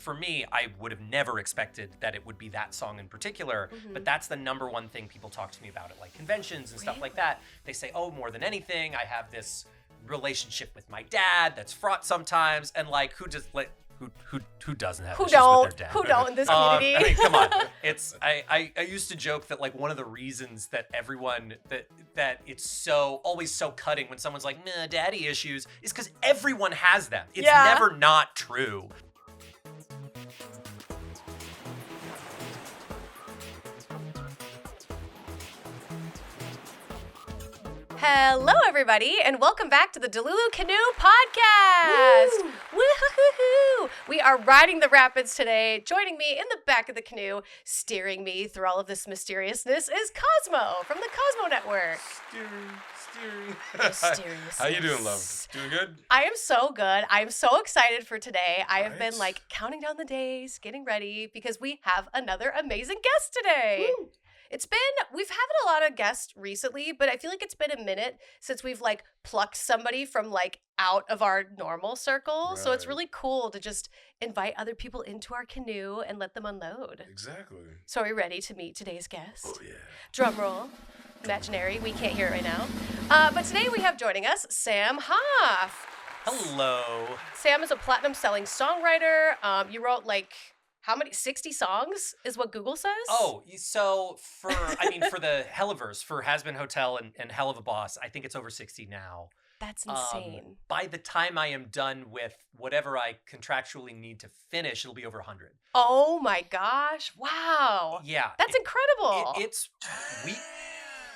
for me, I would have never expected that it would be that song in particular, but that's the number one thing people talk to me about at like conventions and stuff like that. They say, oh, more than anything, I have this relationship with my dad that's fraught sometimes, and like who doesn't have issues with their dad? Who don't in this community? I mean, come on. I used to joke that like one of the reasons that everyone that it's so always so cutting when someone's like, nah, daddy issues, is because everyone has them. It's never not true. Hello, everybody, and welcome back to the Delulu Canoe podcast. Woo-hoo-hoo-hoo. We are riding the rapids today. Joining me in the back of the canoe, steering me through all of this mysteriousness, is Cosmo from the Cosmo Network. Steering. How you doing, love? Doing good? I am so good. I am so excited for today. I have been like counting down the days, getting ready, because we have another amazing guest today. Woo. We've had a lot of guests recently, but I feel like it's been a minute since we've like plucked somebody from like out of our normal circle. Right. So it's really cool to just invite other people into our canoe and let them unload. Exactly. So are we ready to meet today's guest? Oh, yeah. Drum roll. Imaginary. We can't hear it right now. But today we have joining us Sam Haft. Hello. Sam is a platinum-selling songwriter. You wrote like... How many? 60 songs is what Google says? Oh, so for the Helluvers, for Hazbin Hotel and Helluva Boss, I think it's over 60 now. That's insane. By the time I am done with whatever I contractually need to finish, it'll be over 100. Oh my gosh. Wow. Yeah. That's incredible.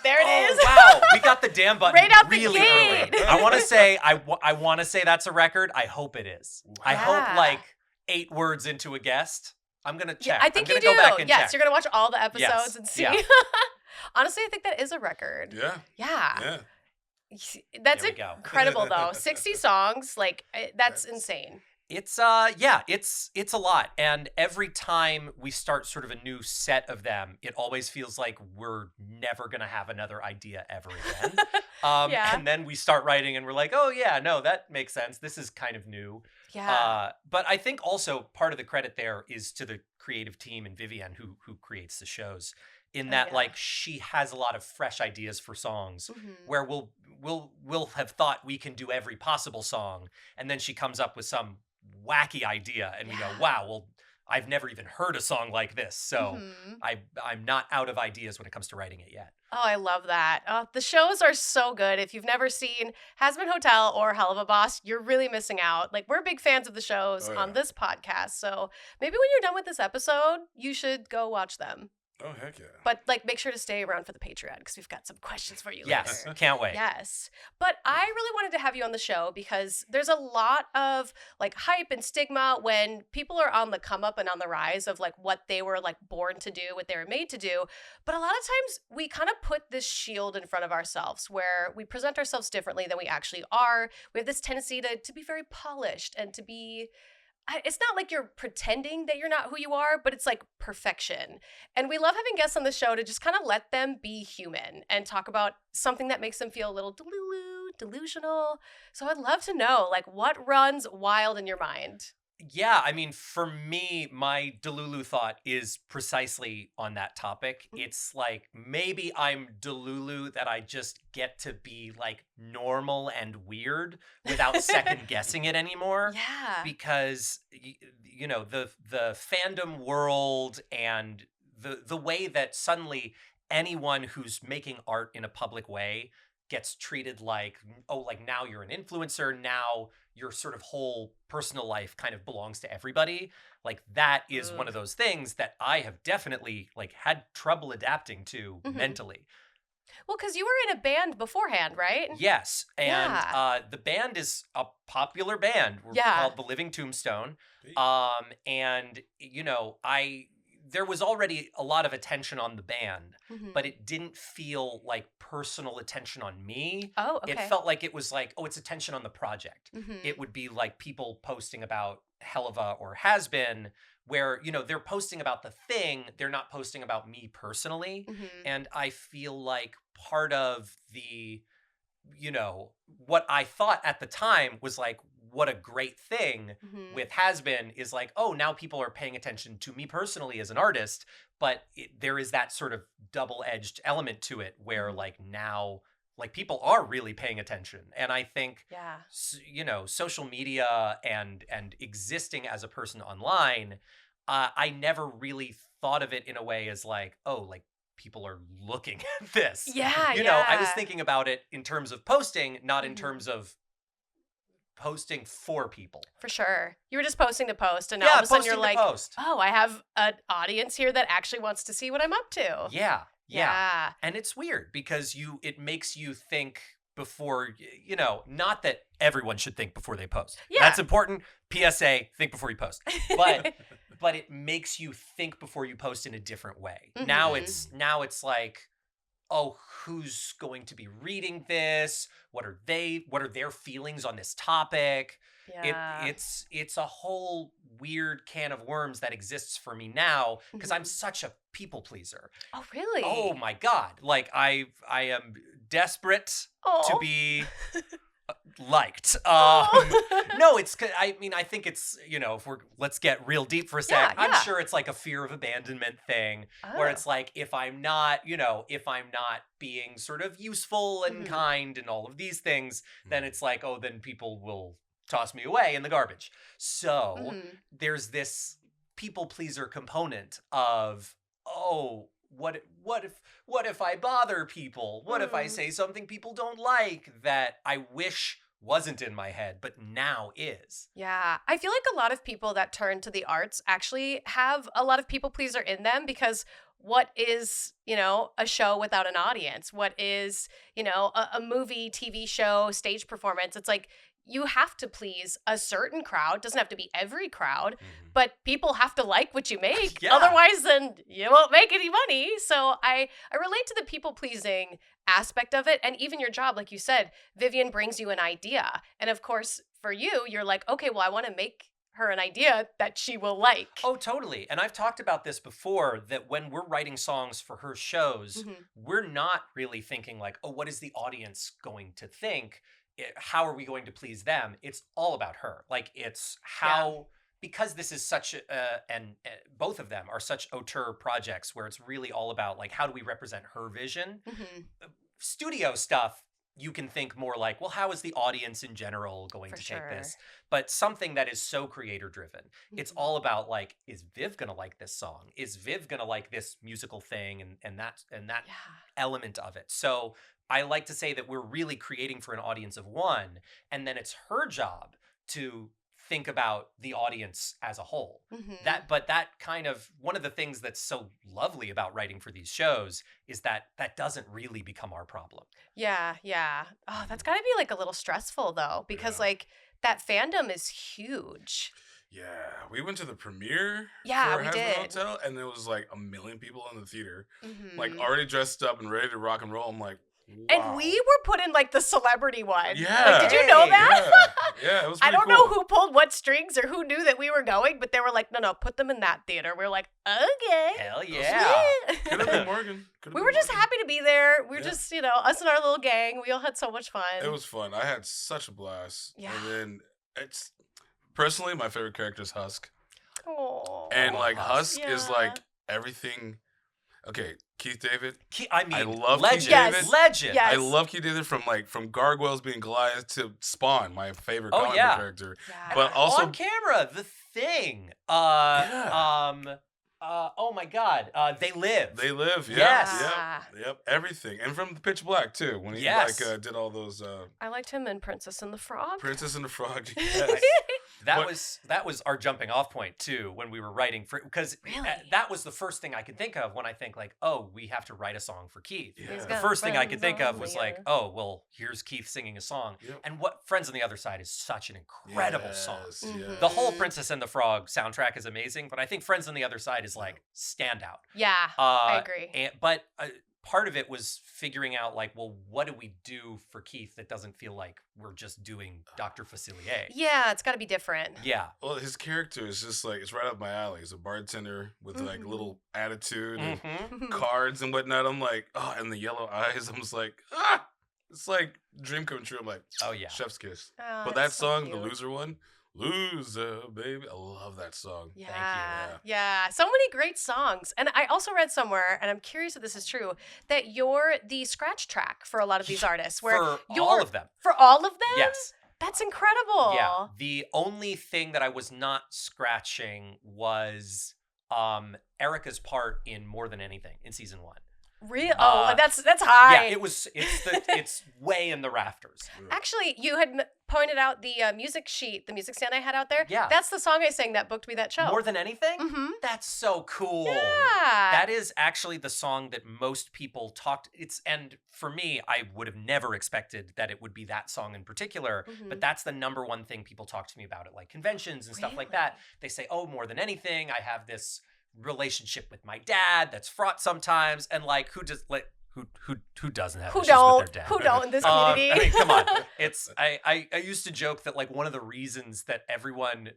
There it is. Wow. We got the damn button right out really the gate. early. I want to say that's a record. I hope it is. Wow. I hope like 8 words into a guest. I'm going to check. Yeah, I think you do. Go back and check. You're going to watch all the episodes and see. Yeah. Honestly, I think that is a record. Yeah. That's incredible, though. 60 songs, like, that's insane. It's a lot. And every time we start sort of a new set of them, it always feels like we're never going to have another idea ever again. And then we start writing and we're like, oh yeah, no, that makes sense. This is kind of new. Yeah. But I think also part of the credit there is to the creative team and Vivian who creates the shows, in that like she has a lot of fresh ideas for songs where we'll have thought we can do every possible song, and then she comes up with some wacky idea and we go, wow, well, I've never even heard a song like this. So I'm not out of ideas when it comes to writing it yet. Oh, I love that. The shows are so good. If you've never seen Hazbin Hotel or Helluva Boss, you're really missing out. Like, we're big fans of the shows on this podcast. So maybe when you're done with this episode, you should go watch them. Oh, heck yeah. But, like, make sure to stay around for the Patreon because we've got some questions for you Yes, later. Can't wait. Yes. But I really wanted to have you on the show because there's a lot of, like, hype and stigma when people are on the come up and on the rise of, like, what they were, like, born to do, what they were made to do. But a lot of times we kind of put this shield in front of ourselves where we present ourselves differently than we actually are. We have this tendency to be very polished and to be... It's not like you're pretending that you're not who you are, but it's like perfection. And we love having guests on the show to just kind of let them be human and talk about something that makes them feel a little delusional. So I'd love to know, like, what runs wild in your mind? Yeah, I mean, for me, my Delulu thought is precisely on that topic. It's like, maybe I'm Delulu that I just get to be like normal and weird without second guessing it anymore. Yeah. Because, you know, the fandom world and the way that suddenly anyone who's making art in a public way gets treated like, oh, like now you're an influencer, now your sort of whole personal life kind of belongs to everybody. Like, that is one of those things that I have definitely like had trouble adapting to mentally. Well, because you were in a band beforehand, right? Yes. And the band is a popular band. We're called The Living Tombstone. And, you know, there was already a lot of attention on the band, but it didn't feel like personal attention on me. Oh, okay. It felt like it was like, oh, it's attention on the project. It would be like people posting about Helluva or Hazbin, where, you know, they're posting about the thing, they're not posting about me personally. And I feel like part of the, you know, what I thought at the time was like, what a great thing Mhm. with Hazbin is like, oh, now people are paying attention to me personally as an artist, but there is that sort of double-edged element to it where Mhm. like now like people are really paying attention. And I think Yeah. you know, social media and existing as a person online, I never really thought of it in a way as like, oh, like people are looking at this. Yeah, You know, I was yeah. thinking about it in terms of posting, not in Mhm. terms of posting for people. For sure. You were just posting to post, and Yeah, all of a sudden you're posting to like, post. oh, I have an audience here that actually wants to see what I'm up to. Yeah. Yeah. And it's weird because it makes you think before, you know, not that everyone should think before they post. Yeah. That's important. PSA, think before you post. But but it makes you think before you post in a different way. Now Mhm. it's like, oh, who's going to be reading this? What are their feelings on this topic? Yeah. It's a whole weird can of worms that exists for me now because I'm Mhm. such a people pleaser. Oh, really? Oh my god. Like I am desperate to be liked. No, I mean, I think it's, you know, let's get real deep for a sec. Yeah, I'm yeah. sure it's like a fear of abandonment thing where Oh. it's like, if I'm not being sort of useful and Mhm. kind and all of these things, then it's like, oh, then people will toss me away in the garbage. So Mhm. there's this people pleaser component of, oh, what if I bother people? What if I Mm. say something people don't like that I wish wasn't in my head, but now is? Yeah. I feel like a lot of people that turn to the arts actually have a lot of people pleaser in them because what is, a show without an audience? What is, a movie, TV show, stage performance? It's like you have to please a certain crowd. Doesn't have to be every crowd, but people have to like what you make. Yeah. Otherwise, then you won't make any money. So I relate to the people pleasing aspect of it. And even your job, like you said, Vivian brings you an idea. And of course, for you, you're like, okay, well, I want to make her an idea that she will like. Oh, totally. And I've talked about this before, that when we're writing songs for her shows, Mhm. we're not really thinking like, oh, what is the audience going to think? How are we going to please them? It's all about her. Like, it's how, because this is such and both of them are such auteur projects where it's really all about like, how do we represent her vision? Mhm. Studio stuff, you can think more like, well, how is the audience in general going For to sure. take this? But something that is so creator driven, it's Mhm. all about like, is Viv gonna like this song? Is Viv gonna like this musical thing and that Yeah. element of it? So I like to say that we're really creating for an audience of one, and then it's her job to think about the audience as a whole. Mhm. But that kind of, one of the things that's so lovely about writing for these shows is that doesn't really become our problem. Yeah, yeah. Oh, that's got to be like a little stressful though, because Yeah. like that fandom is huge. Yeah, we went to the premiere Yeah, for we Hazbin did. Hotel, and there was like 1 million people in the theater, like Mhm. already dressed up and ready to rock and roll. I'm like, wow. And we were put in like the celebrity one. Yeah. Like, did you know Hey. that? Yeah, it was. I Pretty don't know cool. who pulled what strings or who knew that we were going, but they were like, no, put them in that theater. We are like, okay. Hell yeah. Could have been Morgan. We were just happy to be there. We were Yeah. just, us and our little gang. We all had so much fun. It was fun. I had such a blast. Yeah. And then it's personally my favorite character is Husk, Aw. and like Husk. Husk is Yeah. like everything. Okay, Keith David. I mean, I love legend. Keith Yes. David. Legend. Yes. I love Keith David from Gargoyles being Goliath to Spawn, my favorite Oh, comic yeah. book character. Yeah. But also, On camera, The Thing. Oh my God. They Live. They Live. Yeah, Yes. Yep. Everything, and from Pitch Black too, when he Yes. did all those I liked him in Princess and the Frog. Princess and the Frog. Yes. That But- was our jumping off point too when we were writing for, because Really? that was the first thing I could think of when I think like, oh, we have to write a song for Keith. Yeah. He's The got first thing I could friends think of on was the like, other- oh, well, here's Keith singing a song. Yep. And what Friends on the Other Side is such an incredible song. Yes, Mhm. yes. The whole Princess and the Frog soundtrack is amazing, but I think Friends on the Other Side is like standout. Yeah, I agree. But part of it was figuring out like, well, what do we do for Keith that doesn't feel like we're just doing Dr. Facilier? Yeah, it's got to be different. Yeah. Well, his character is just like, it's right up my alley. He's a bartender with like Mhm. little attitude and Mhm. cards and whatnot. I'm like, oh, and the yellow eyes. I'm just like, ah. It's like dream come true. I'm like, Oh yeah. chef's kiss. Oh, But that it's so song, the cute. loser one, loser, baby. I love that song. Yeah. Yeah. Yeah. So many great songs. And I also read somewhere, and I'm curious if this is true, that you're the scratch track for a lot of these artists. Where For you're all of them. For all of them? Yes. That's incredible. Yeah. The only thing that I was not scratching was Erica's part in More Than Anything in season 1. Real? Oh, that's high. Yeah, it's way in the rafters. Actually, you had pointed out the music sheet, the music stand I had out there. Yeah. That's the song I sang that booked me that show. More Than Anything? Mm-hmm. That's so cool. Yeah. That is actually the song that most people talked. And for me, I would have never expected that it would be that song in particular. Mhm. But that's the number one thing people talk to me about at like conventions and stuff like that. They say, "Oh, More Than Anything, I have this relationship with my dad that's fraught sometimes," and like who doesn't have issues with their dad? Who don't in this community? I mean, come on. It's I used to joke that like one of the reasons that everyone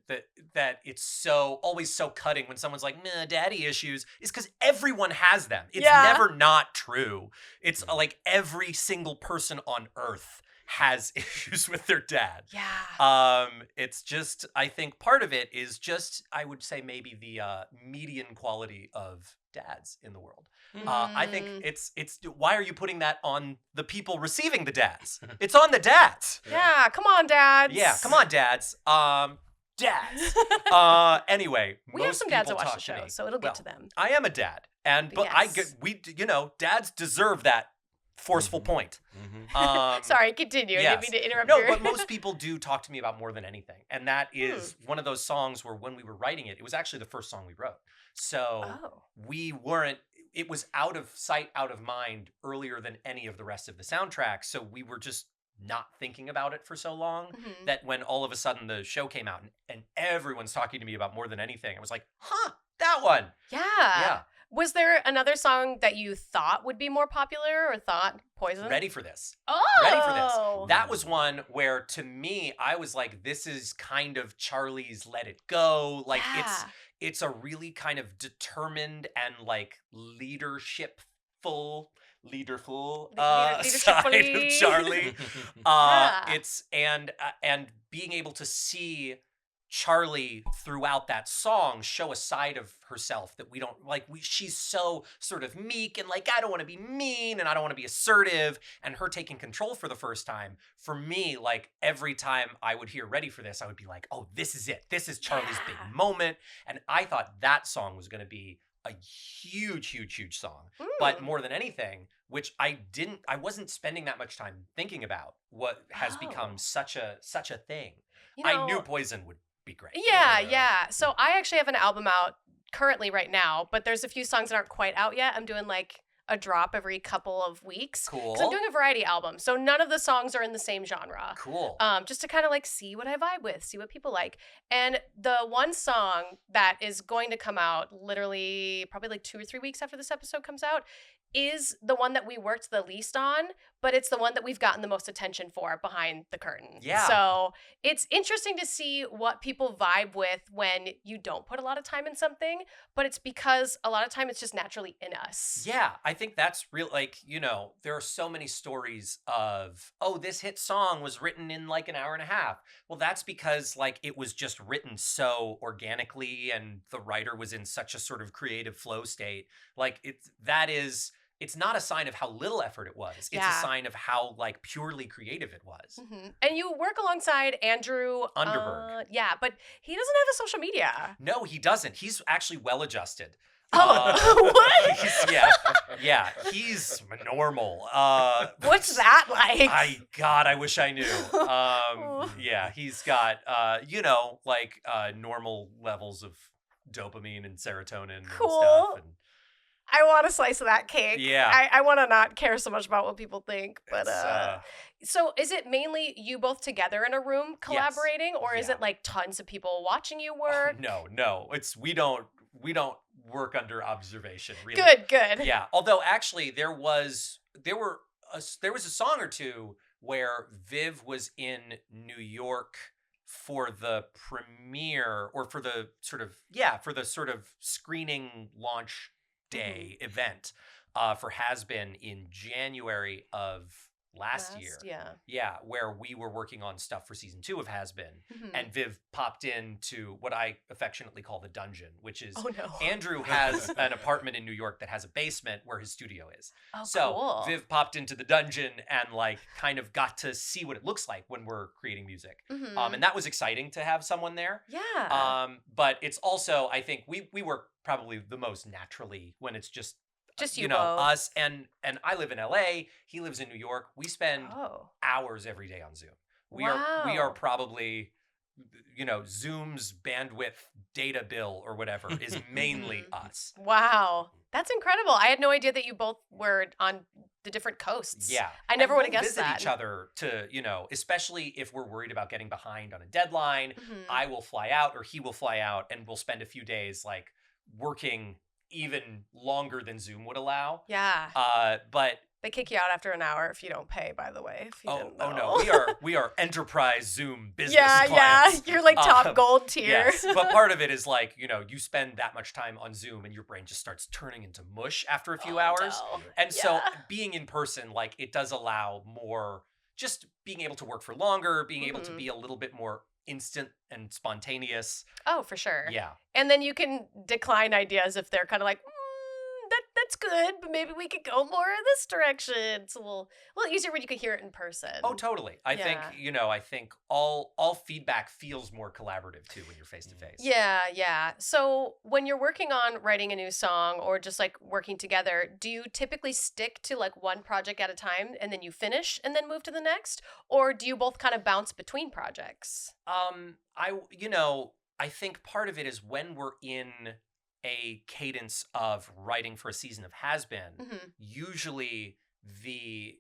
that it's so always so cutting when someone's like, "Meh, daddy issues," is because everyone has them. It's never not true. It's like every single person on earth has issues with their dad. Yeah. It's just, I think part of it is just, I would say maybe the median quality of dads in the world. I think it's why are you putting that on the people receiving the dads? It's on the dads. Yeah, come on, dads. Yeah, come on, dads. Dads. Anyway, We have most some dads that people watch talk the to show, me. so it'll get Well, to them. I am a dad, but Yes. dads deserve that forceful point. Sorry, continue. I Yes. didn't mean to interrupt No, your- but most people do talk to me about More Than Anything. And that is one of those songs where when we were writing it, it was actually the first song we wrote. So it was out of sight, out of mind earlier than any of the rest of the soundtrack. So we were just not thinking about it for so long that when all of a sudden the show came out and everyone's talking to me about More Than Anything, I was like, that one. Yeah. Was there another song that you thought would be more popular or thought Poison? Ready for This. Oh. Ready for This. That was one where to me, I was like, this is kind of Charlie's Let It Go. Like it's a really kind of determined and like leadershipful side of Charlie. It's and being able to see Charlie throughout that song show a side of herself that we don't like. She's so sort of meek and like, I don't want to be mean and I don't want to be assertive, and her taking control for the first time. For me, like every time I would hear Ready for This, I would be like, oh, this is it. This is Charlie's big moment. And I thought that song was going to be a huge song. But More Than Anything, which I wasn't spending that much time thinking about what has become such a thing. I knew Poison would be great. Yeah. So I actually have an album out currently right now, but there's a few songs that aren't quite out yet. I'm doing like a drop every couple of weeks. Cool. 'Cause I'm doing a variety album, so none of the songs are in the same genre. Cool. Just to kind of like see what I vibe with, see what people like. And the one song that is going to come out literally probably like 2 or 3 weeks after this episode comes out is the one that we worked the least on, but it's the one that we've gotten the most attention for behind the curtain. Yeah. So it's interesting to see what people vibe with when you don't put a lot of time in something, but it's because a lot of time it's just naturally in us. Yeah, I think that's real. Like, there are so many stories of, oh, this hit song was written in like an hour and a half. Well, that's because like it was just written so organically and the writer was in such a sort of creative flow state. Like it's not a sign of how little effort it was. It's a sign of how like purely creative it was. Mm-hmm. And you work alongside Andrew Underberg. But he doesn't have a social media. No, he doesn't. He's actually well-adjusted. What? Yeah, he's normal. What's that like? I wish I knew. Yeah, he's got, normal levels of dopamine and serotonin and stuff. And I want a slice of that cake. Yeah. I want to not care so much about what people think. But so is it mainly you both together in a room collaborating, or is it like tons of people watching you work? No. We don't work under observation, really. Good. Yeah. Although actually there was a song or two where Viv was in New York for the premiere or for the sort of screening launch day event for Hazbin in January of last year. Yeah, where we were working on stuff for season 2 of Hazbin, and Viv popped into what I affectionately call the dungeon, which is Andrew has an apartment in New York that has a basement where his studio is. So cool. Viv popped into the dungeon and like kind of got to see what it looks like when we're creating music. And that was exciting to have someone there. Yeah. But it's also, I think we work probably the most naturally when it's just you know, both. us, and I live in LA, he lives in New York. We spend hours every day on Zoom. We are probably, you know, Zoom's bandwidth data bill or whatever is mainly us. Wow. That's incredible. I had no idea that you both were on the different coasts. Yeah. I never would have guessed visit that. each other to, you know, especially if we're worried about getting behind on a deadline, I will fly out or he will fly out and we'll spend a few days like working even longer than Zoom would allow. Yeah. But they kick you out after an hour if you don't pay, by the way. If you didn't know. Oh no, we are enterprise Zoom business clients. Yeah, you're like top gold tier. Yes, but part of it is like, you know, you spend that much time on Zoom and your brain just starts turning into mush after a few hours. No. And so being in person, like it does allow more, just being able to work for longer, being able to be a little bit more instant and spontaneous. Oh, for sure. Yeah. And then you can decline ideas if they're kind of like, that's good, but maybe we could go more in this direction. It's a little easier when you can hear it in person. Oh, totally. I think, you know, I think all feedback feels more collaborative too when you're face to face. Yeah. So when you're working on writing a new song or just like working together, do you typically stick to like one project at a time and then you finish and then move to the next? Or do you both kind of bounce between projects? I think part of it is when we're in a cadence of writing for a season of Hazbin, usually the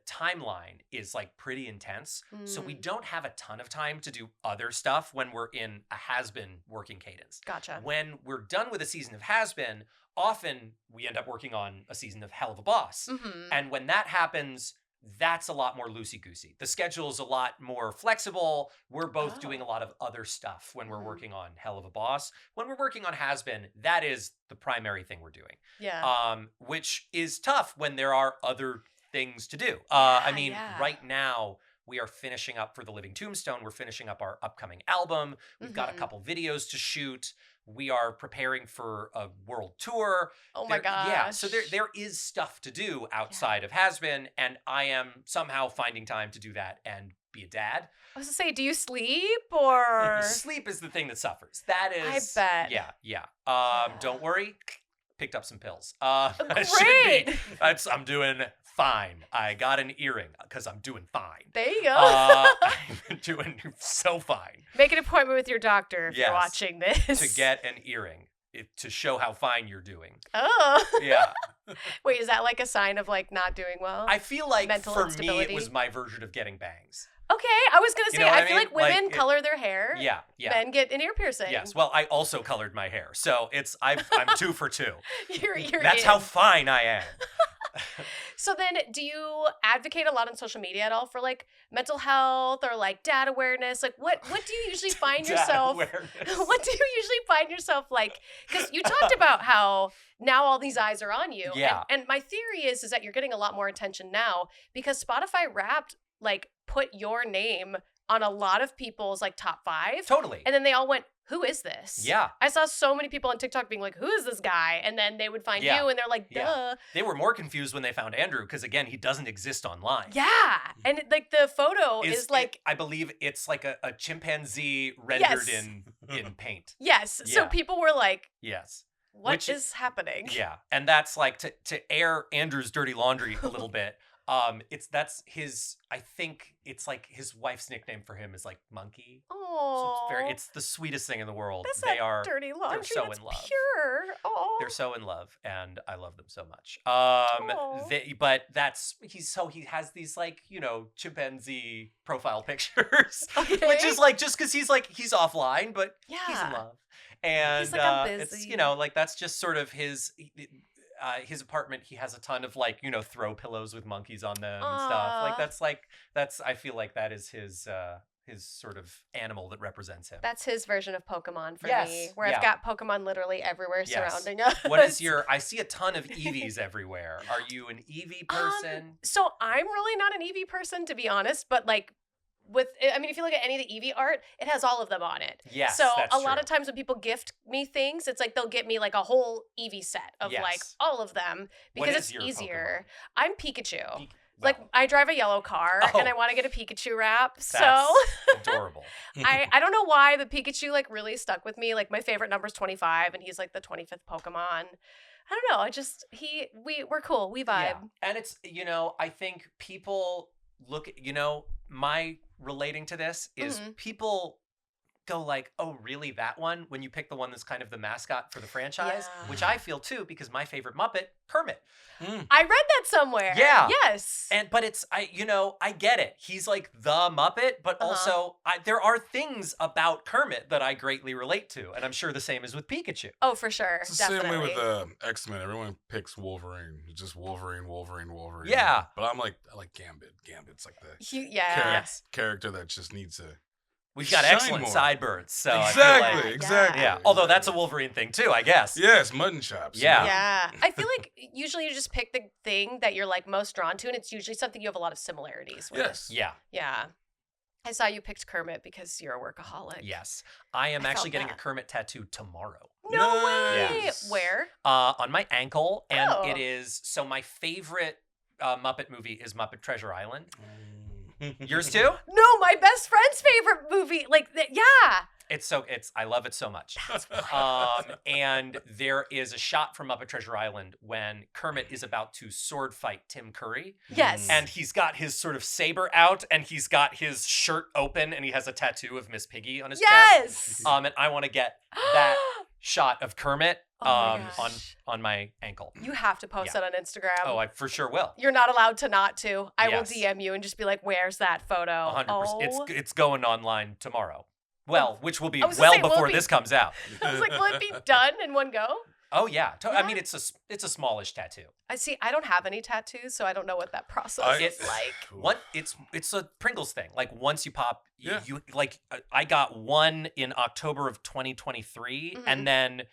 timeline is like pretty intense. So we don't have a ton of time to do other stuff when we're in a Hazbin working cadence. Gotcha. When we're done with a season of Hazbin, often we end up working on a season of Helluva Boss. And when that happens, that's a lot more loosey-goosey. The schedule's a lot more flexible. We're both doing a lot of other stuff when we're working on Helluva Boss. When we're working on Hazbin, that is the primary thing we're doing. Yeah. Which is tough when there are other things to do. Right now, we are finishing up for The Living Tombstone. We're finishing up our upcoming album. We've got a couple videos to shoot. We are preparing for a world tour. Oh my gosh. Yeah, so there is stuff to do outside of Hazbin, and I am somehow finding time to do that and be a dad. I was to say, do you sleep or? Sleep is the thing that suffers. That is. I bet. Yeah. Don't worry. Picked up some pills. Great. I'm doing fine. I got an earring because I'm doing fine. There you go. I'm doing so fine. Make an appointment with your doctor if you're watching this. To get an earring. To show how fine you're doing. Oh. Yeah. Wait, is that like a sign of like not doing well? I feel like mental for instability? me, it was my version of getting bangs. Okay, I was going to say, I feel like women color their hair. Yeah. Men get an ear piercing. Yes, well, I also colored my hair, so I'm 2 for 2. You're That's how fine I am. So then, do you advocate a lot on social media at all for like mental health or like dad awareness? Like, what do you usually find yourself? What do you usually find yourself like? Because you talked about how now all these eyes are on you. Yeah. And my theory is that you're getting a lot more attention now because Spotify Wrapped like put your name on a lot of people's like top 5. Totally. And then they all went, who is this? Yeah. I saw so many people on TikTok being like, who is this guy? And then they would find you and they're like, duh. Yeah. They were more confused when they found Andrew because, again, he doesn't exist online. Yeah. And like the photo is like... I believe it's like a chimpanzee rendered in paint. Yes. Yeah. So people were like... Yes. What is happening? Yeah. And that's like to air Andrew's dirty laundry a little bit. That's his. I think it's like his wife's nickname for him is like Monkey. Oh, so it's the sweetest thing in the world. That's they are dirty laundry. They're so that's in love. Pure. Oh, they're so in love, and I love them so much. But he has these like chimpanzee profile pictures, which is like just because he's offline, but he's in love, and he's like, I'm busy. It's that's just sort of his apartment. He has a ton of throw pillows with monkeys on them and stuff. I feel like that is his his sort of animal that represents him. That's his version of Pokemon for Yes, me, where yeah. I've got Pokemon literally everywhere Yes. surrounding us. What is your? I see a ton of Eevees everywhere. Are you an Eevee person? So I'm really not an Eevee person, to be honest, but like if you look at any of the Eevee art, it has all of them on it. Yes, So that's a lot true. of times when people gift me things, it's like they'll get me like a whole Eevee set of like Yes. all of them What because is it's your easier. I'm Pikachu. Well, Like I drive a yellow car and Oh. I want to get a Pikachu wrap. that's So adorable. I don't know why the Pikachu like really stuck with me. Like my favorite number is 25 and he's like the 25th Pokemon. I don't know. We're cool. We vibe. Yeah. And it's, I think people look at, my relating to this is people go like, oh, really, that one? When you pick the one that's kind of the mascot for the franchise, Yeah. which I feel too, because my favorite Muppet, Kermit. I read that somewhere. Yeah. Yes. But it's, I get it. He's like the Muppet, but also there are things about Kermit that I greatly relate to. And I'm sure the same is with Pikachu. Oh, for sure. It's the Definitely. same way with X-Men. Everyone picks Wolverine. It's just Wolverine. Yeah. But I like Gambit. Gambit's like the Yeah. character that just needs to. We've got Shine excellent more. sideburns. So I Exactly. feel like, Exactly. yeah. Although that's a Wolverine thing too, I guess. Yes, mutton chops. Yeah. Yeah. I feel like usually you just pick the thing that you're like most drawn to, and it's usually something you have a lot of similarities with. Yes. Yeah. Yeah. I saw you picked Kermit because you're a workaholic. Yes. I am I actually felt getting a that. Kermit tattoo tomorrow. No way. Nice. Where? On my ankle. And Oh. it is, so my favorite Muppet movie is Muppet Treasure Island. Yours too? No, my best friend's favorite movie. Yeah. I love it so much. That's wild. And there is a shot from Muppet Treasure Island when Kermit is about to sword fight Tim Curry. Yes. And he's got his sort of saber out and he's got his shirt open and he has a tattoo of Miss Piggy on his chest. Yes. And I want to get that shot of Kermit Oh my gosh. on my ankle. You have to post Yeah. that on Instagram. Oh, I for sure will. You're not allowed to not to. I will Yes. DM you and just be like, "Where's that photo?" 100%. Oh. It's going online tomorrow. Well, which will be I was gonna well say, will it before be- this comes out. I was like, "Will it be done in one go?" Oh yeah. I Yeah. mean, it's a smallish tattoo. I see. I don't have any tattoos, so I don't know what that process I- is like. What it's a Pringles thing. Like once you pop, Yeah. you like I got one in October of 2023, Mhm. and then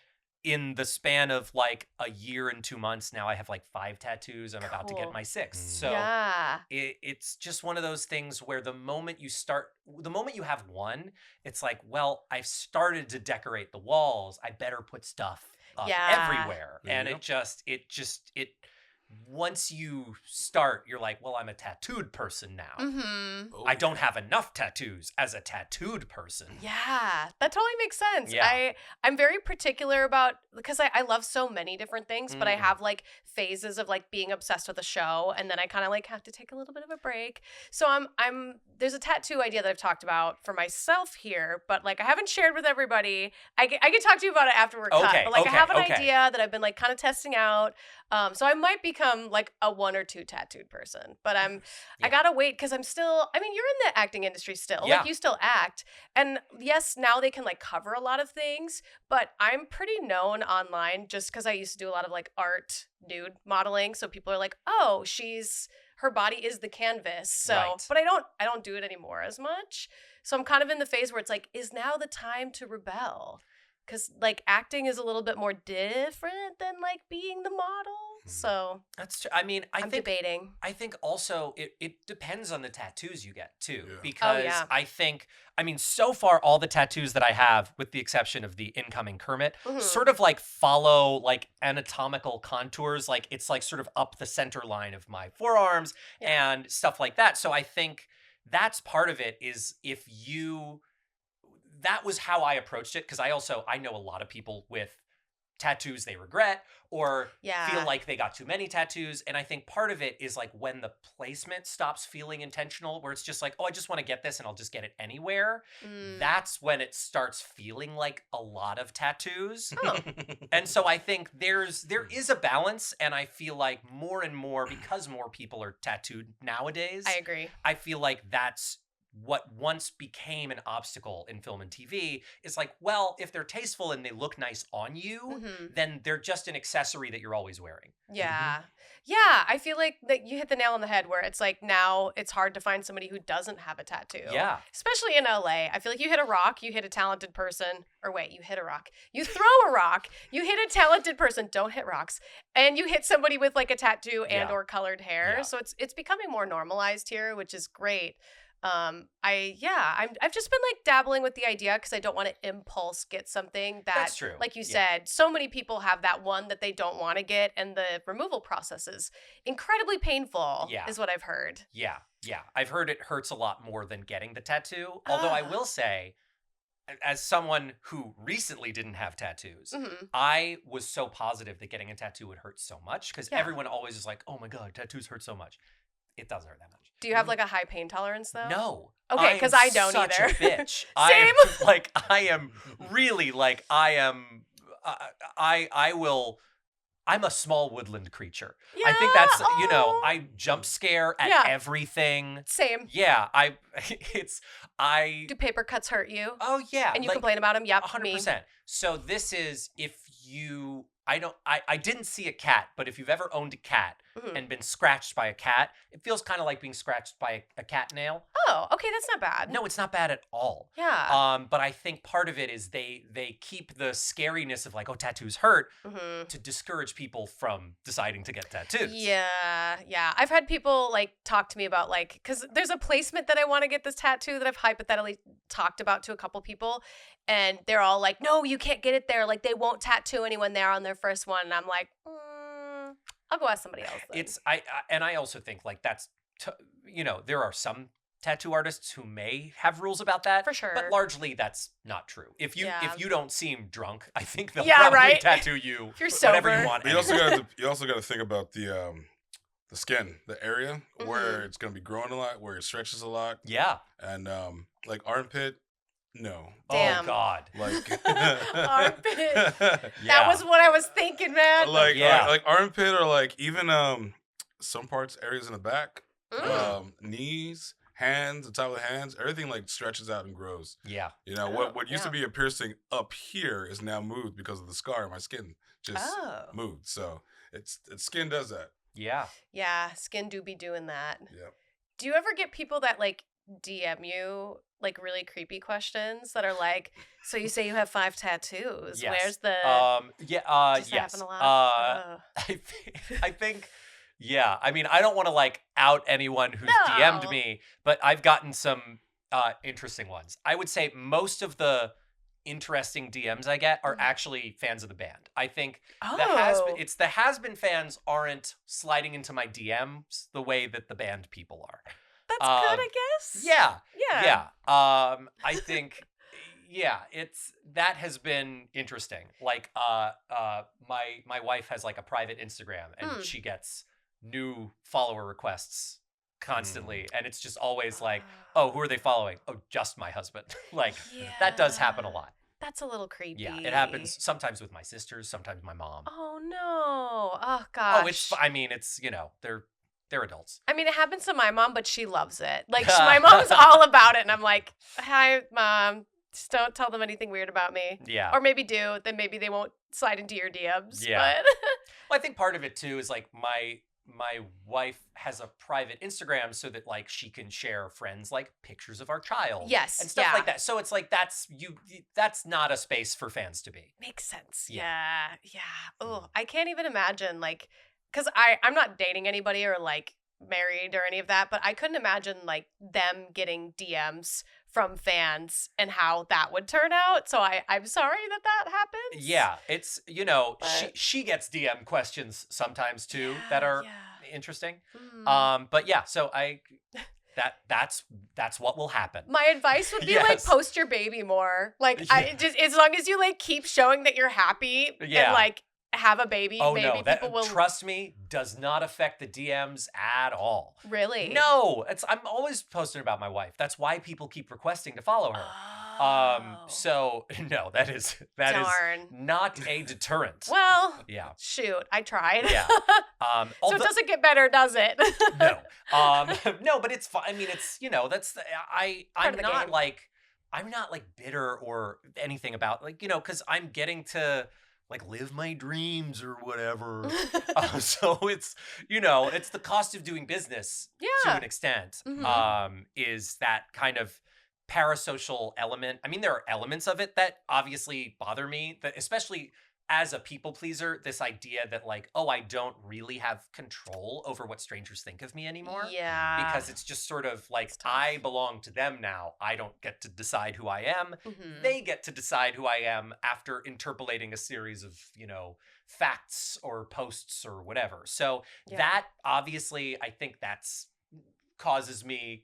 in the span of like a year and 2 months, now I have like 5 tattoos. I'm about to get Cool. my 6th. Mm. So Yeah. it's just one of those things where the moment you have one, it's like, well, I've started to decorate the walls. I better put stuff up Yeah. everywhere. And Yep. it once you start, you're like, well, I'm a tattooed person now. Mm-hmm. Oh. I don't have enough tattoos as a tattooed person. Yeah, that totally makes sense. Yeah. I'm very particular about because I love so many different things, but I Mm. have like phases of like being obsessed with a show, and then I kind of like have to take a little bit of a break. So I'm there's a tattoo idea that I've talked about for myself here, but like I haven't shared with everybody. I can talk to you about it after we're cut, Okay, but like I okay, have an okay. idea that I've been like kind of testing out. So I might become like a 1 or 2 tattooed person, but I Yeah. gotta wait because I'm still. I mean, you're in the acting industry still. Yeah. Like you still act, and yes, now they can like cover a lot of things. But I'm pretty known online just because I used to do a lot of like art nude modeling. So people are like, oh, her body is the canvas. So, Right. but I don't do it anymore as much. So I'm kind of in the phase where it's like, is now the time to rebel? Because like acting is a little bit more different than like being the model. So That's true. I mean, I'm debating. I think also it depends on the tattoos you get too. Yeah. Because yeah. I mean, so far all the tattoos that I have, with the exception of the incoming Kermit, Mhm. sort of like follow like anatomical contours. Like it's like sort of up the center line of my forearms and stuff like that. So I think that's part of it is that was how I approached it. Because I know a lot of people with tattoos they regret or Yeah. feel like they got too many tattoos. And I think part of it is like when the placement stops feeling intentional, where it's just like, oh, I just want to get this and I'll just get it anywhere. Mm. That's when it starts feeling like a lot of tattoos. Oh. And so I think there is a balance, and I feel like more and more, because more people are tattooed nowadays, I agree. I feel like that's what once became an obstacle in film and TV is like, well, if they're tasteful and they look nice on you, then they're just an accessory that you're always wearing. Yeah. Yeah, I feel like that you hit the nail on the head where it's like now it's hard to find somebody who doesn't have a tattoo. Yeah. Especially in LA. I feel like you hit a rock, you hit a talented person. Or wait, you hit a rock. You throw a rock, you hit a talented person. Don't hit rocks. And you hit somebody with like a tattoo and or colored hair. Yeah. So it's becoming more normalized here, which is great. I've just been like dabbling with the idea because I don't want to impulse get something that, That's true. like you said, so many people have that one that they don't want to get, and the removal process is incredibly painful. Is what I've heard. Yeah. I've heard it hurts a lot more than getting the tattoo. Although I will say, as someone who recently didn't have tattoos, I was so positive that getting a tattoo would hurt so much because everyone always is like, oh my God, tattoos hurt so much. It doesn't hurt that much. Do you have like a high pain tolerance though? No. Okay, because I don't such either. A bitch. Same. I am really like I'm a small woodland creature. Yeah. I think that's I jump scare at everything. Same. Yeah, Do paper cuts hurt you? Oh yeah. And you complain about them? Yep. 100%. So this is if you I didn't see a cat, but if you've ever owned a cat and been scratched by a cat, it feels kind of like being scratched by a cat nail. Oh, okay, that's not bad. No, it's not bad at all. Yeah. But I think part of it is they keep the scariness of like, oh, tattoos hurt to discourage people from deciding to get tattoos. Yeah. I've had people like talk to me about like, because there's a placement that I want to get this tattoo that I've hypothetically talked about to a couple people. And they're all like, no, you can't get it there. Like, they won't tattoo anyone there on their first one. And I'm like, I'll go ask somebody else then. I also think like that's, there are some tattoo artists who may have rules about that. For sure. But largely that's not true. If you don't seem drunk, I think they'll tattoo you if you're sober. whatever you want. But you also got to think about the skin, the area where it's going to be growing a lot, where it stretches a lot. Yeah. And like armpit, no. Damn. Oh God. Like armpit. That was what I was thinking, man. Like armpit, or like even some areas in the back, knees, hands, the top of the hands, everything like stretches out and grows. Yeah. What used to be a piercing up here is now moved because of the scar. My skin just moved. So it's skin does that. Yeah. Yeah, skin do be doing that. Yep. Do you ever get people that like DM you like really creepy questions that are like, so you say you have 5 tattoos? Yes. Where's the yes. Happen a lot? I think yeah. I mean, I don't want to like out anyone who's DM'd me, but I've gotten some interesting ones. I would say most of the interesting DMs I get are actually fans of the band. I think the Hazbin fans aren't sliding into my DMs the way that the band people are. That's good, I guess. Yeah. I think, that has been interesting. Like, my wife has like a private Instagram, and she gets new follower requests constantly, and it's just always like, oh, who are they following? Oh, just my husband. Like, that does happen a lot. That's a little creepy. Yeah, it happens sometimes with my sisters, sometimes my mom. Oh no! Oh gosh. Oh, it's they're adults. I mean, it happens to my mom, but she loves it. Like, my mom's all about it. And I'm like, hi, Mom. Just don't tell them anything weird about me. Yeah. Or maybe do. Then maybe they won't slide into your DMs. Yeah. But well, I think part of it, too, is like my wife has a private Instagram so that like she can share friends like pictures of our child. Yes. And stuff like that. So it's like that's not a space for fans to be. Makes sense. Yeah. Yeah. Oh, I can't even imagine like, because I'm not dating anybody or like married or any of that, but I couldn't imagine like them getting DMs from fans and how that would turn out. So I'm sorry that happens. Yeah, it's she gets DM questions sometimes too that are interesting. But yeah, so that's what will happen. My advice would be like post your baby more. Like I just as long as you like keep showing that you're happy and like have a baby. Oh maybe no, that people will trust me, does not affect the DMs at all. really. No, I'm always posting about my wife. That's why people keep requesting to follow her. Oh. So no, that is Darn. not a deterrent. Well, Yeah. shoot, I tried. Yeah. So Although, it doesn't get better, does it? no. No, but it's fine. I mean, it's, that's I'm of the not game. I'm not like bitter or anything about because I'm getting to like live my dreams or whatever. So it's it's the cost of doing business to Yeah. an extent. Mhm. Is that kind of parasocial element. I mean, there are elements of it that obviously bother me, that especially as a people pleaser, this idea that like, oh, I don't really have control over what strangers think of me anymore. Yeah. Because it's just sort of like, It's tough. I belong to them now. I don't get to decide who I am. Mhm. They get to decide who I am after interpolating a series of, facts or posts or whatever. So Yeah. that obviously, I think that's causes me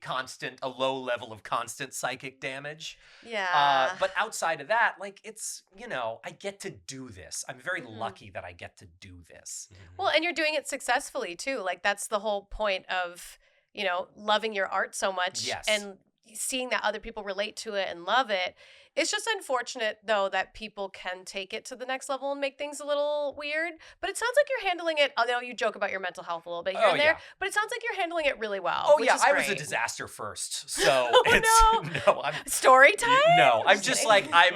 a low level of constant psychic damage. Yeah. But outside of that, like it's, I get to do this. I'm very Mhm. lucky that I get to do this. Well, and you're doing it successfully too. Like that's the whole point of, loving your art so much Yes. and seeing that other people relate to it and love it. It's just unfortunate though that people can take it to the next level and make things a little weird. But it sounds like you're handling it. I know you joke about your mental health a little bit here Oh, and there, yeah. but it sounds like you're handling it really well. Oh which yeah, is I was a great. disaster first. So Oh, it's no. no, I'm Story time? no, I'm Just just kidding. like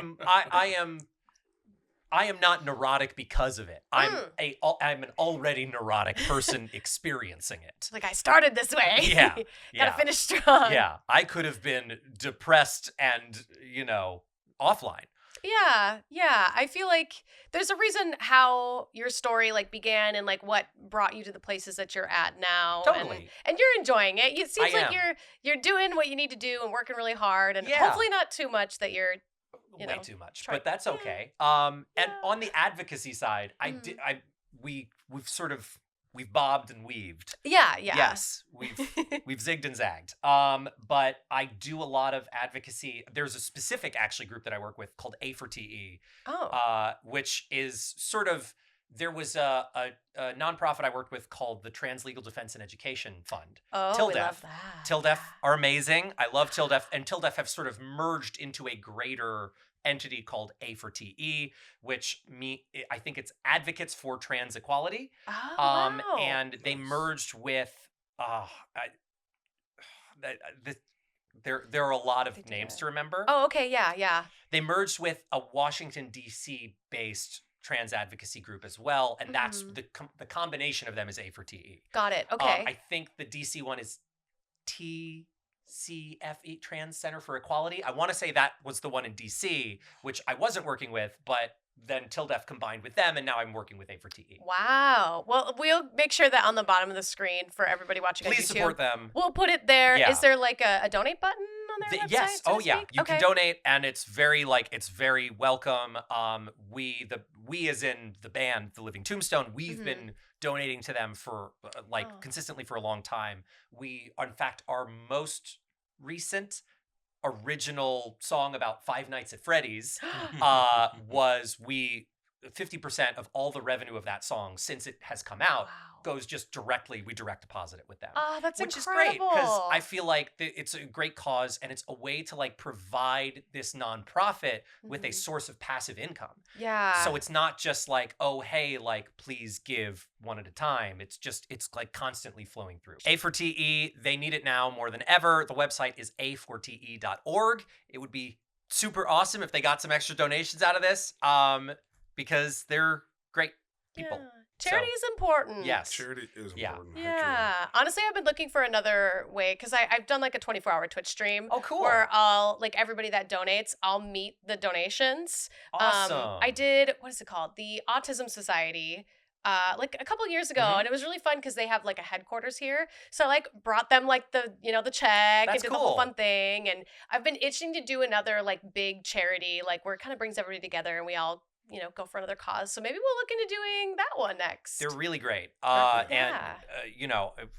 I am not neurotic because of it. I'm an already neurotic person experiencing it. Like I started this way. Yeah. Gotta Yeah. finish strong. Yeah, I could have been depressed and, offline. Yeah. I feel like there's a reason how your story like began and like what brought you to the places that you're at now. Totally. And you're enjoying it. It seems I like am. you're doing what you need to do and working really hard and Yeah. hopefully not too much that you're Way too much, try- but that's Yeah. okay. And Yeah. on the advocacy side, we've bobbed and weaved. Yeah. Yes, we've zigged and zagged. But I do a lot of advocacy. There's a specific actually group that I work with called A for TE, Oh. which is sort of, there was a nonprofit I worked with called the Trans Legal Defense and Education Fund. Oh, we TILDEF. love that. TILDEF are amazing. I love TILDEF, and TILDEF have sort of merged into a greater entity called A for TE, which I think it's Advocates for Trans Equality. Oh, wow. And they merged with there are a lot of They do names that. to remember. Oh, okay. Yeah. They merged with a Washington D.C. based trans advocacy group as well, and that's the combination of them is A for TE. Got it. Okay. I think the DC one is TCFE, Trans Center for Equality. I want to say that was the one in DC, which I wasn't working with, but then TILDEF combined with them, and now I'm working with A for TE. Wow. Well, we'll make sure that on the bottom of the screen for everybody watching on YouTube. Please support them. We'll put it there. Yeah. Is there like a donate button on their website? Yes. so Oh to yeah. speak? You Okay. can donate, and it's very welcome. We as in the band, The Living Tombstone, we've been donating to them for consistently for a long time. We, in fact, our most recent original song about Five Nights at Freddy's was 50% of all the revenue of that song since it has come out goes just directly, we direct deposit it with them. Oh, that's which incredible. is great because I feel like it's a great cause, and it's a way to like provide this nonprofit with a source of passive income. Yeah. So it's not just like, oh, hey, like, please give one at a time. It's like constantly flowing through. A for TE, they need it now more than ever. The website is a4te.org. It would be super awesome if they got some extra donations out of this, because they're great people. Yeah. Charity is important. Yes. Charity is Yeah. important. heck Yeah. Honestly, I've been looking for another way because I've done like a 24-hour Twitch stream. Oh, cool. Where I'll, like everybody that donates, I'll meet the donations. Awesome. I did, what is it called? The Autism Society. Like a couple years ago, and it was really fun because they have like a headquarters here. So I like brought them like the check and That's did the whole cool. fun thing. And I've been itching to do another like big charity, like where it kind of brings everybody together and we all go for another cause. So maybe we'll look into doing that one next. They're really great. Yeah. And,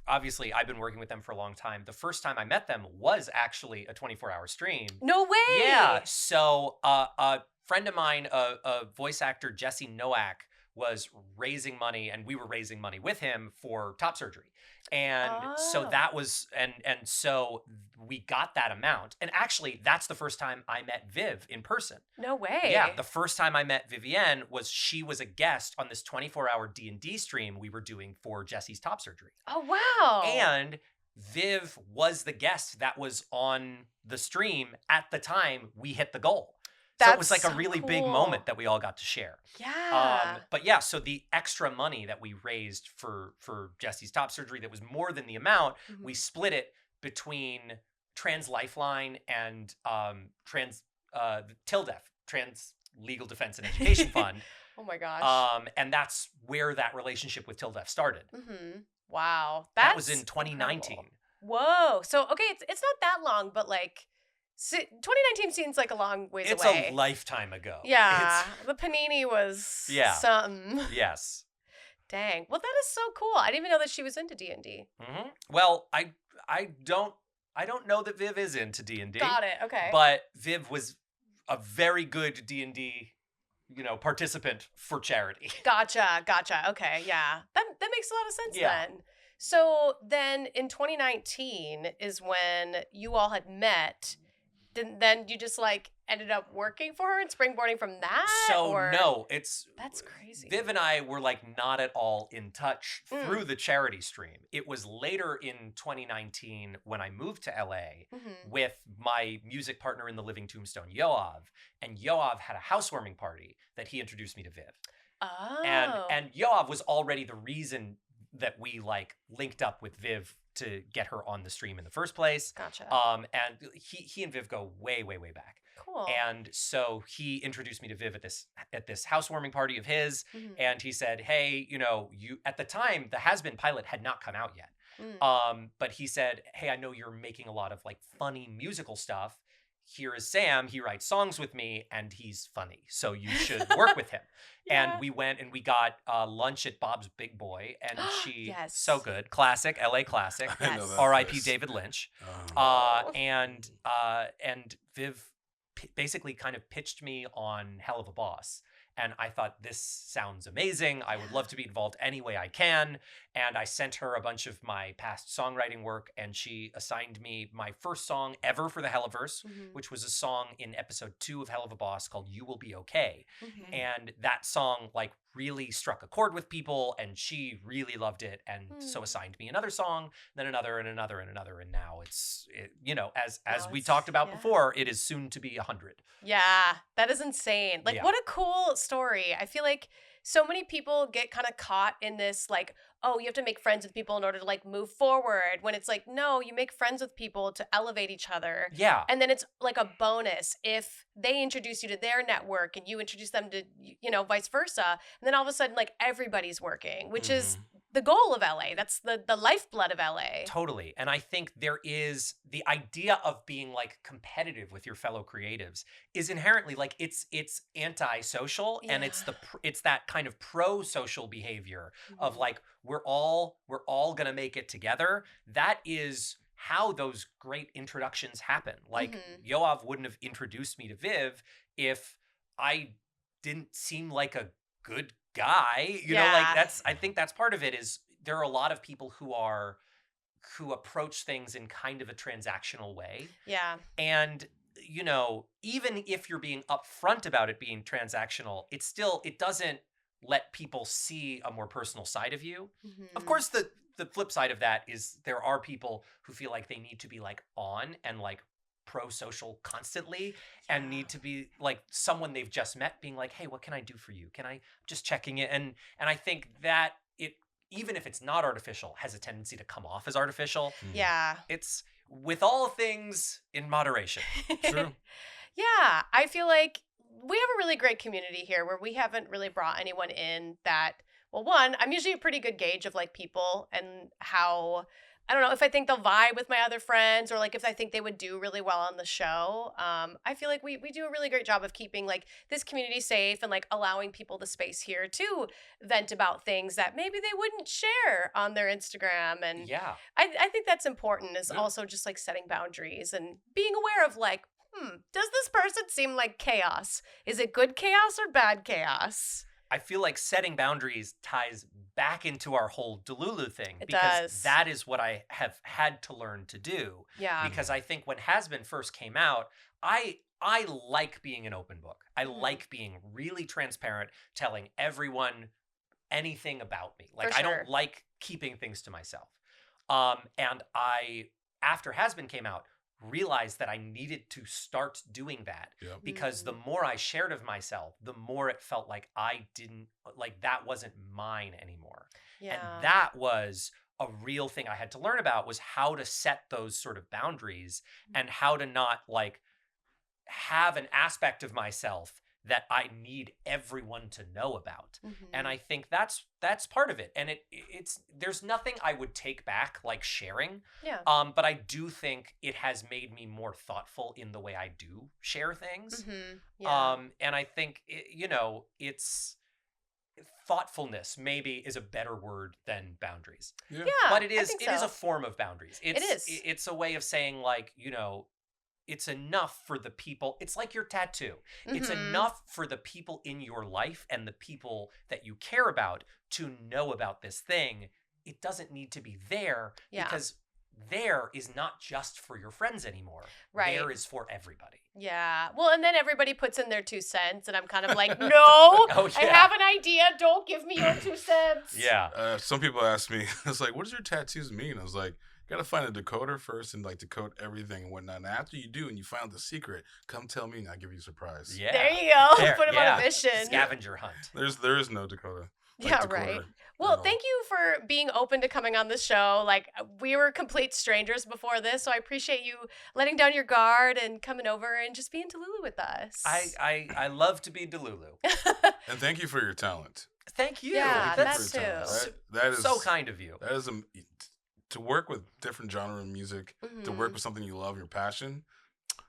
obviously I've been working with them for a long time. The first time I met them was actually a 24-hour stream. No way. Yeah. So a friend of mine, a voice actor, Jesse Nowak, was raising money, and we were raising money with him for top surgery. And so Oh. that was, and so we got that amount. And actually, that's the first time I met Viv in person. No way. Yeah, the first time I met Vivienne she was a guest on this 24-hour D&D stream we were doing for Jesse's top surgery. Oh, wow. And Viv was the guest that was on the stream at the time we hit the goal. So it was like That's a really so big cool. moment that we all got to share. Yeah. But yeah, so the extra money that we raised for Jesse's top surgery that was more than the amount, we split it between Trans Lifeline and TILDEF, Trans Legal Defense and Education Fund. Oh my gosh. And that's where that relationship with TILDEF started. Wow. That was in That's 2019. incredible. Whoa. So, okay, it's not that long, but like 2019 seems like a long ways It's away. a lifetime ago. Yeah. The Panini was something. Yes. Dang. Well, that is so cool. I didn't even know that she was into D&D. Well, I don't know that Viv is into D&D. Got it. Okay. But Viv was a very good D&D, participant for charity. Gotcha. Okay. Yeah. That makes a lot of sense Yeah. then. So then in 2019 is when you all had met. Then you just like ended up working for her and springboarding from that? So or... no, That's crazy. Viv and I were like not at all in touch through the charity stream. It was later in 2019 when I moved to LA with my music partner in the Living Tombstone, Yoav, and Yoav had a housewarming party that he introduced me to Viv. Oh. And Yoav was already the reason that we like linked up with Viv to get her on the stream in the first place. Gotcha. And he and Viv go way, way, way back. Cool. And so he introduced me to Viv at this housewarming party of his, and he said, "Hey, you at the time the Hazbin pilot had not come out yet, but he said, hey, I know you're making a lot of like funny musical stuff. Here is Sam. He writes songs with me, and he's funny, so you should work with him." Yeah. And we went and we got lunch at Bob's Big Boy, and she Yes. so good, classic LA classic, I know that R.I.P. place. David Lynch. Oh. And Viv basically kind of pitched me on Helluva Boss. And I thought, this sounds amazing. I would love to be involved any way I can. And I sent her a bunch of my past songwriting work, and she assigned me my first song ever for the Helluverse, which was a song in episode 2 of Helluva Boss called You Will Be Okay. And that song like really struck a chord with people, and she really loved it, and so assigned me another song, then another and another and another, and now as we talked about before, it is soon to be 100. Yeah, that is insane. Like, what a cool story. I feel like so many people get kind of caught in this, like, oh, you have to make friends with people in order to like move forward, when it's like, no, you make friends with people to elevate each other. Yeah. And then it's like a bonus if they introduce you to their network and you introduce them to, vice versa. And then all of a sudden, like, everybody's working, which is the goal of LA. That's the lifeblood of LA. Totally. And I think there is the idea of being like competitive with your fellow creatives is inherently like it's antisocial, and it's that kind of pro-social behavior of like we're all going to make it together. That is how those great introductions happen. Like Yoav wouldn't have introduced me to Viv if I didn't seem like a good guy, I think that's part of it. Is there are a lot of people who approach things in kind of a transactional way. Yeah. And even if you're being upfront about it being transactional, it doesn't let people see a more personal side of you. Of course, the flip side of that is there are people who feel like they need to be like on and like pro-social constantly and need to be like someone they've just met being like, hey, what can I do for you? Can I just checking it? And I think that it, even if it's not artificial, has a tendency to come off as artificial. Yeah. It's with all things in moderation. True. Yeah. I feel like we have a really great community here where we haven't really brought anyone in that, well, one, I'm usually a pretty good gauge of like people and how, I don't know, if I think they'll vibe with my other friends or like if I think they would do really well on the show. I feel like we do a really great job of keeping like this community safe and like allowing people the space here to vent about things that maybe they wouldn't share on their Instagram. And yeah, I think that's important, is also just like setting boundaries and being aware of like, does this person seem like chaos? Is it good chaos or bad chaos? I feel like setting boundaries ties back into our whole Delulu thing. It because does. that is what I have had to learn to do. Yeah. Because I think when Hazbin first came out, I like being an open book. I like being really transparent, telling everyone anything about me. Like, For I sure. don't like keeping things to myself. And I, after Hazbin came out, realized that I needed to start doing that. Yep. Because the more I shared of myself, the more it felt like I didn't, like that wasn't mine anymore. Yeah. And that was a real thing I had to learn about, was how to set those sort of boundaries and how to not like have an aspect of myself that I need everyone to know about. And I think that's part of it. And it's there's nothing I would take back like sharing. Yeah. But I do think it has made me more thoughtful in the way I do share things. Yeah. And I think it's thoughtfulness maybe is a better word than boundaries. Yeah. Yeah, But it I is think it is so. a form of boundaries. It is. It's a way of saying like, it's enough for the people. It's like your tattoo. It's enough for the people in your life and the people that you care about to know about this thing. It doesn't need to be there because there is not just for your friends anymore. Right. There is for everybody. Yeah. Well, and then everybody puts in their 2 cents, and I'm kind of like, no, Oh, I yeah. have an idea. Don't give me your 2 cents. Yeah. Some people ask me, it's like, what does your tattoos mean? I was like, you gotta find a decoder first and like decode everything and whatnot. And after you do and you find the secret, come tell me and I'll give you a surprise. Yeah. There you go. There, Put him on a mission. Scavenger hunt. There is no Dakota. Yeah, right. Well, thank you for being open to coming on the show. Like, we were complete strangers before this, so I appreciate you letting down your guard and coming over and just being Delulu with us. I love to be Delulu. And thank you for your talent. Thank you. Yeah, That's that too. That is so kind of you. That is to work with different genre of music, to work with something you love, your passion.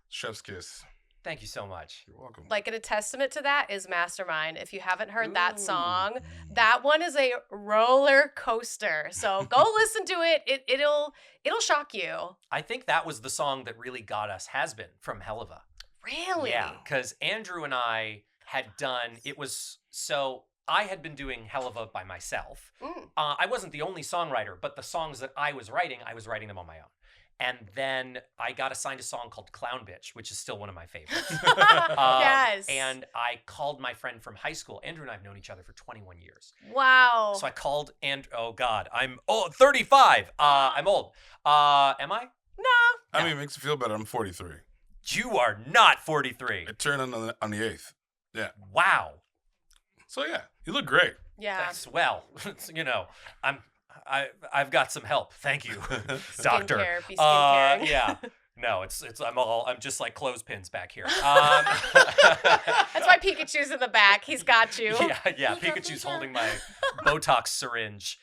Chef's kiss. Thank you so much. You're welcome. Like, and a testament to that is Mastermind. If you haven't heard that song, that one is a roller coaster. So go listen to it. It'll shock you. I think that was the song that really got us Hazbin from Helluva. Really? Yeah, because Andrew and I had done, I had been doing Helluva by myself. I wasn't the only songwriter, but the songs that I was writing them on my own. And then I got assigned a song called Clown Bitch, which is still one of my favorites. Yes. And I called my friend from high school. Andrew and I have known each other for 21 years. Wow. So I called Andrew. Oh, God. I'm 35. I'm old. Am I? No. I mean, it makes you feel better. I'm 43. You are not 43. I turned on the 8th. Yeah. Wow. So, yeah, you look great. Yeah. That's, well, I've got some help. Thank you, doctor. Skincare, be skincare. Yeah. No, I'm just like clothespins back here. That's why Pikachu's in the back. He's got you. Yeah. Pikachu's holding my Botox syringe.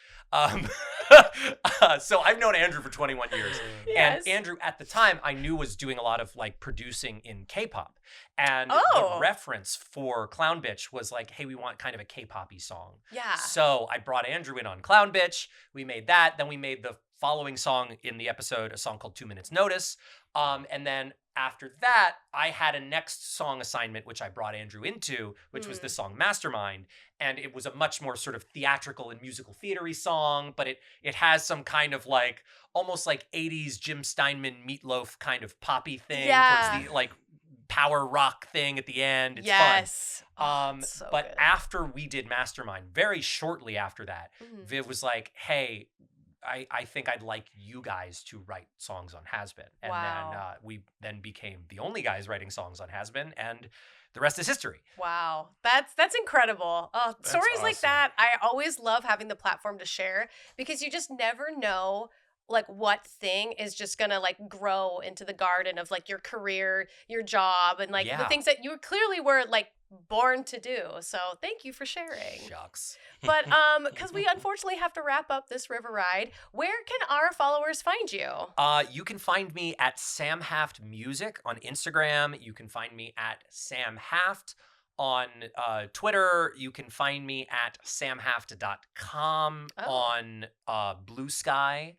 So I've known Andrew for 21 years. Yes. And Andrew, at the time, I knew was doing a lot of like producing in K-pop. And Oh. the reference for Clown Bitch was like, hey, we want kind of a K-pop-y song. Yeah. So I brought Andrew in on Clown Bitch. We made that. Then we made the following song in the episode, a song called 2 Minutes Notice. And then after that, I had a next song assignment, which I brought Andrew into, which was the song Mastermind. And it was a much more sort of theatrical and musical theater-y song, but it has some kind of like, almost like 80s Jim Steinman Meatloaf kind of poppy thing. Yeah. Towards the like power rock thing at the end. It's yes. fun. So But good. after we did Mastermind, very shortly after that, Viv was like, hey, I think I'd like you guys to write songs on Hazbin. And Wow. then we then became the only guys writing songs on Hazbin, and the rest is history. Wow. That's incredible. Oh, That's stories like awesome. that, I always love having the platform to share because you just never know like what thing is just gonna like grow into the garden of like your career, your job, and like the Yeah. things that you clearly were like born to do. So thank you for sharing. Shucks. But because we unfortunately have to wrap up this river ride, where can our followers find you? You can find me at Sam Haft Music on Instagram. You can find me at Sam Haft on Twitter. You can find me at samhaft.com on Blue Sky.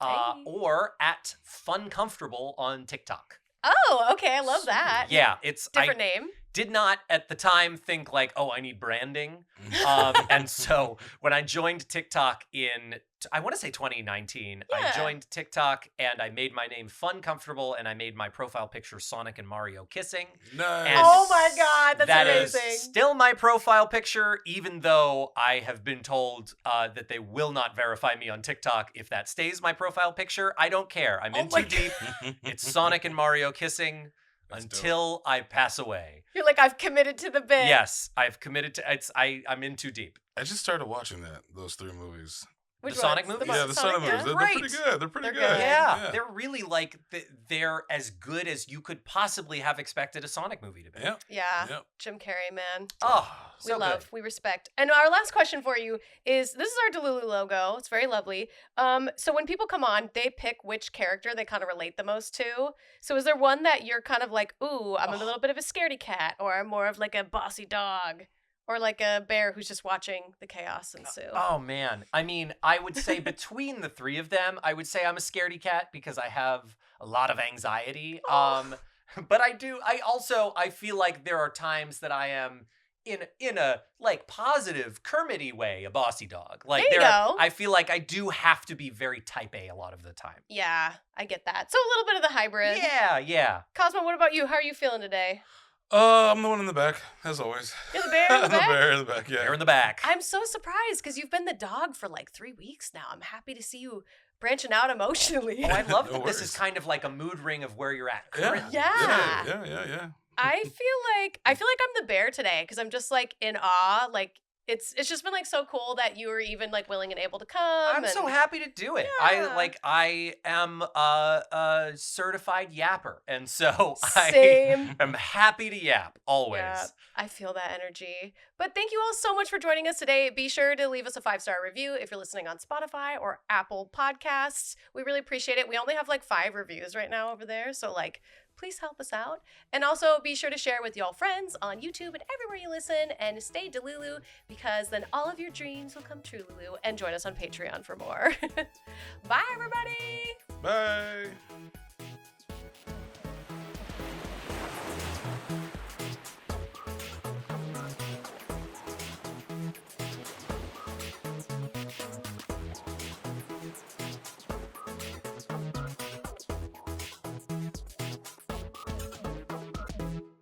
Hey. Or at Fun Comfortable on TikTok. Oh, okay. I love that. Yeah, it's Different name. did not at the time think like, oh, I need branding. And so when I joined TikTok I want to say 2019, I Yeah. joined TikTok and I made my name fun, comfortable, and I made my profile picture Sonic and Mario kissing. Nice. And Oh my God, that's That is amazing. still my profile picture, even though I have been told that they will not verify me on TikTok if that stays my profile picture. I don't care. I'm in my too deep. It's Sonic and Mario kissing That's until I pass away. You're like, I've committed to the bit. Yes, I've committed to I'm in too deep. I just started watching those 3 movies. Which The Sonic ones? movies? Yeah, the Sonic movies. They're Great. pretty good. They're pretty They're good. good. Yeah, they're really like they're as good as you could possibly have expected a Sonic movie to be. Yeah. Yeah. Yep. Jim Carrey, man. Oh, We so love, good. we respect. And our last question for you is, this is our Delulu logo. It's very lovely. So when people come on, they pick which character they kind of relate the most to. So is there one that you're kind of like, ooh, I'm a little bit of a scaredy cat, or I'm more of like a bossy dog, or like a bear who's just watching the chaos ensue? Oh man. I mean, I would say between the 3 of them, I would say I'm a scaredy cat because I have a lot of anxiety. But I feel like there are times that I am in a like positive Kermit-y way, a bossy dog. Like There you go. I feel like I do have to be very type A a lot of the time. Yeah, I get that. So a little bit of the hybrid. Yeah. Cosmo, what about you? How are you feeling today? I'm the one in the back, as always. You're the bear in the the back? bear in the back, yeah. They're in the back. I'm so surprised because you've been the dog for like 3 weeks now. I'm happy to see you branching out emotionally. Oh, I love No that this worries. is kind of like a mood ring of where you're at Yeah. currently. Yeah. Yeah. I feel like I'm the bear today because I'm just like in awe. Like it's just been like so cool that you were even like willing and able to come. I'm so happy to do it. Yeah. I am a certified yapper, and so Same. I am happy to yap always. Yeah, I feel that energy. But thank you all so much for joining us today. Be sure to leave us a 5-star review if you're listening on Spotify or Apple Podcasts. We really appreciate it. We only have like 5 reviews right now over there, so like please help us out. And also be sure to share with y'all friends on YouTube and everywhere you listen, and stay Delulu, because then all of your dreams will come true, Lulu. And join us on Patreon for more. Bye, everybody. Bye.